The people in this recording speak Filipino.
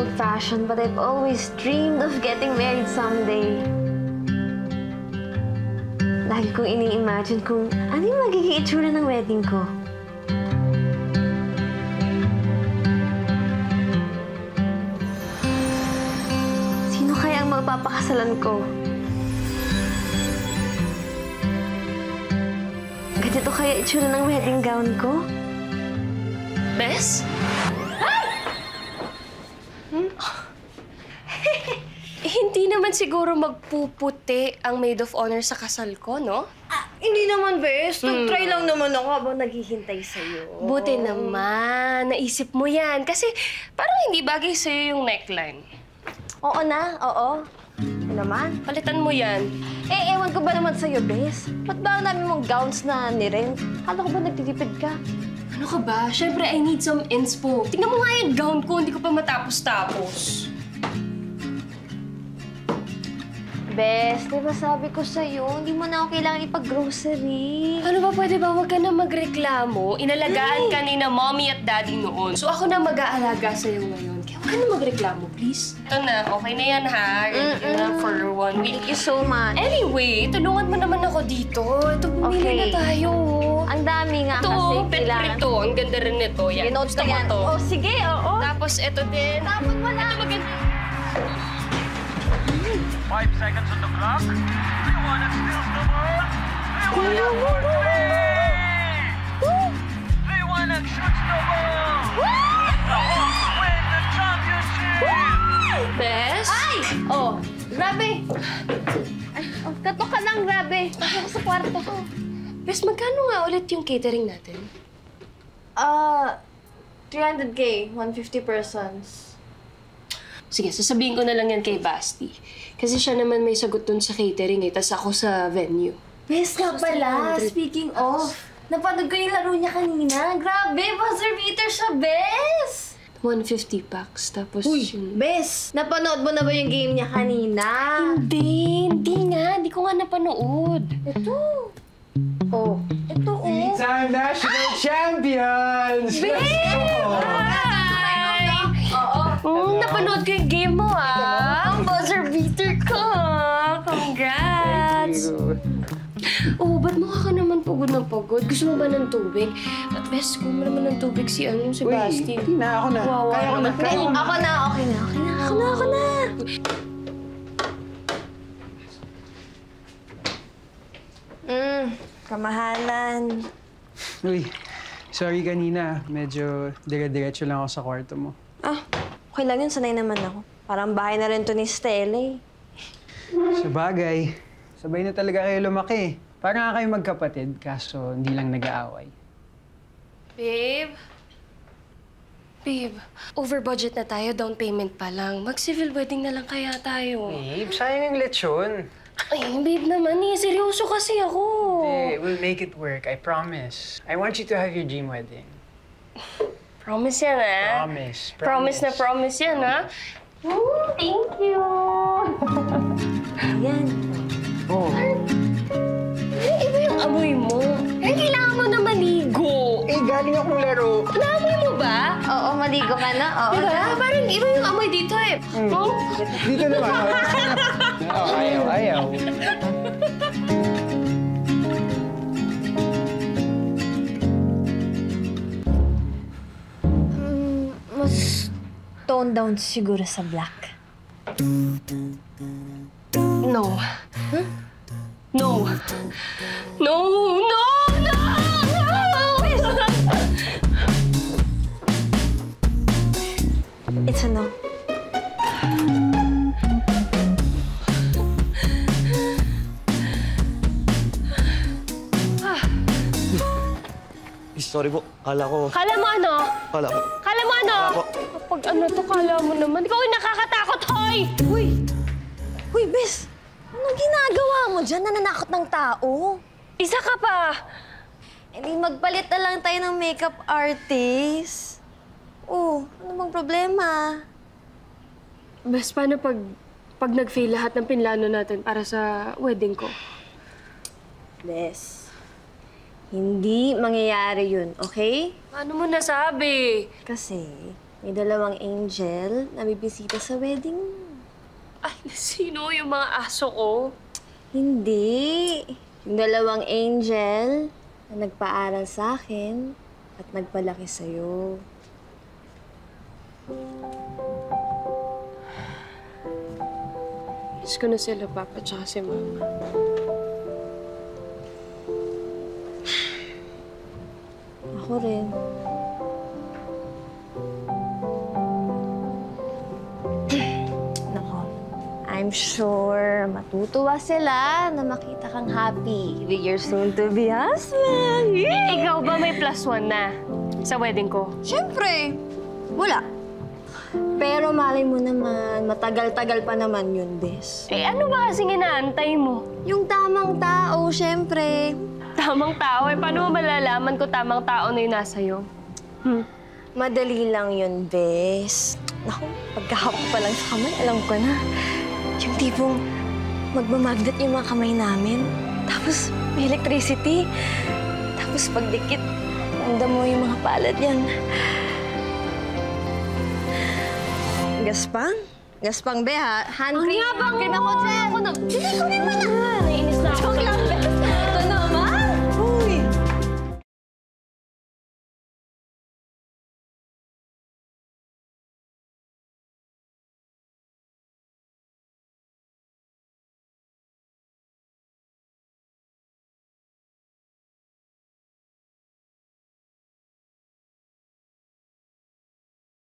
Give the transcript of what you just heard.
old-fashioned, but I've always dreamed of getting married someday. Lagi kong ini-imagine kung ano yung magiging itsura ng wedding ko. Sino kaya ang magpapakasalan ko? Ganito kaya itsura ng wedding gown ko? Bes? Hindi naman siguro magpuputi ang maid of honor sa kasal ko, no? Hindi naman, Bes. Nag-try lang naman ako habang naghihintay sa'yo. Buti naman. Naisip mo yan. Kasi parang hindi bagay sa'yo yung neckline. Oo na, oo. Ano naman? Palitan mo yan. Ewan ko ba naman sa'yo, Bes? Ba't ba ang dami mong gowns na nirent? Kala ko ba nagtitipid ka? Ano ka ba? Siyempre, I need some inspo. Tingnan mo nga yung gown ko. Hindi ko pa matapos-tapos. Bes, di ba sabi ko sa'yo, hindi mo na ako kailangan ipag-grocery. Ano ba, pwede ba huwag ka na magreklamo? Inalagaan ka ni na mommy at daddy noon. So ako na mag-aalaga sa'yo ngayon. Kaya huwag ka na magreklamo, please. Ito na, okay na yan ha. Ready na for 1 week. Thank you so much. Anyway, tulungan mo naman ako dito. Ito, bumili na tayo. Ang dami nga Ito, kasi pet kailangan. ito. Ang ganda rin nito. Yan. Pinotes Gusto na mo yan. to. Oh, sige, oo. Tapos ito din. Tapos mo na. Ito maganda. 5 seconds on the clock. Liwanag steals the ball. Liwanag for three. Liwanag shoots the ball. The Hawks win the championship. Bes? Ay! Oh, grabe. Ay, oh, katok ka lang, grabe. Pasok ko sa kwarto ko. Bes, magkano nga ulit yung catering natin? 300K, 150 persons. Sige, sasabihin ko na lang yan kay Basti. Kasi siya naman may sagot dun sa catering eh, tas ako sa venue. Bes nga pala, speaking of, napanood ko yung laro niya kanina. Grabe, buzzer beater siya, Bes! 150 packs, tapos yung... Bes, napanood mo na ba yung game niya kanina? Hindi ko nga napanood. Ito. Oh, ito oh. Three-time national champions! Bes! Oo. Napanood ko yung game mo, ah. Ang buzzer beater ko. Congrats! Oh, ba't mukha ka naman pagod na pagod? Gusto mo ba ng tubig? At best, ko mo naman ng tubig si Basti. Hindi na, ako na. Wawa Kaya ko na. naman. Kaya ko na. Ako na, okay na. Ako na. Kamahalan. Uy, sorry kanina. Medyo dire-diretso lang ako sa kwarto mo. Okay lang yun. Sanay naman ako. Parang bahay na rin to ni Stella eh. Sa bagay, sabay na talaga kayo lumaki. Parang nga kayo magkapatid, kaso hindi lang nag-aaway. Babe? Babe, over budget na tayo, down payment pa lang. Mag-civil wedding na lang kaya tayo. Babe, sayang yung lechon. Ay, babe naman eh. Seryoso kasi ako. Hey, we'll make it work, I promise. I want you to have your dream wedding. Promise yan, ah. Promise. Promise na promise yan, ha? Thank you! Ayan. Oh. Iba yung amoy mo. Kailangan mo na maligo. Eh, galing akong laro. Naamoy mo ba? Oo, maligo ka na. Oo. Diba? Parang iba yung amoy dito eh. Oh? Dito naman. Oh, ayaw. Mas tone down siguro sa black. No. Huh? No. No! No! No! It's a no. Sorry po. Kala ko... Kala mo ano? Kala ko... Kala mo ano? Kala ko... Kapag ano to, kala mo naman. Ikaw ay nakakatakot, hoy! Uy, Bes! Anong ginagawa mo dyan? Nananakot ng tao. Isa ka pa! Hindi magpalit na lang tayo ng makeup artist. Oh, ano bang problema? Bes, paano pag nag-fail lahat ng pinlano natin para sa wedding ko? Bes, hindi mangyayari yun, okay? Paano mo nasabi? Kasi May 2 angel na bibisita sa wedding mo. Ay, sino yung mga aso ko? Hindi. Yung 2 angel na nagpaaral sa akin at nagpalaki sa'yo. Miss ko na sila, Papa, tsaka si Mama. Ako rin. Nako, I'm sure matutuwa sila na makita kang happy with your soon-to-be husband. Ikaw ba may +1 na sa wedding ko? Siyempre, wala. Pero malay mo naman, matagal-tagal pa naman yun, Bes. Eh, ano ba kasing inaantay mo? Yung tamang tao, siyempre. Tamang tao? Eh, paano mo malalaman ko tamang tao na yung nasa iyo? Madali lang yun, Bes. Naku, pagkahapon pa lang sa kamay, alam ko na. Yung tipong magmamagnet yung mga kamay namin. Tapos may electricity. Tapos pagdikit, ramdam mo yung mga palad yan. Gaspang? Gaspang, be, ha? Hand cream. Ang yabang Cream mo! ako dyan. Hindi ko rin mo na! Naiinis na ako. Joke lang, Bes.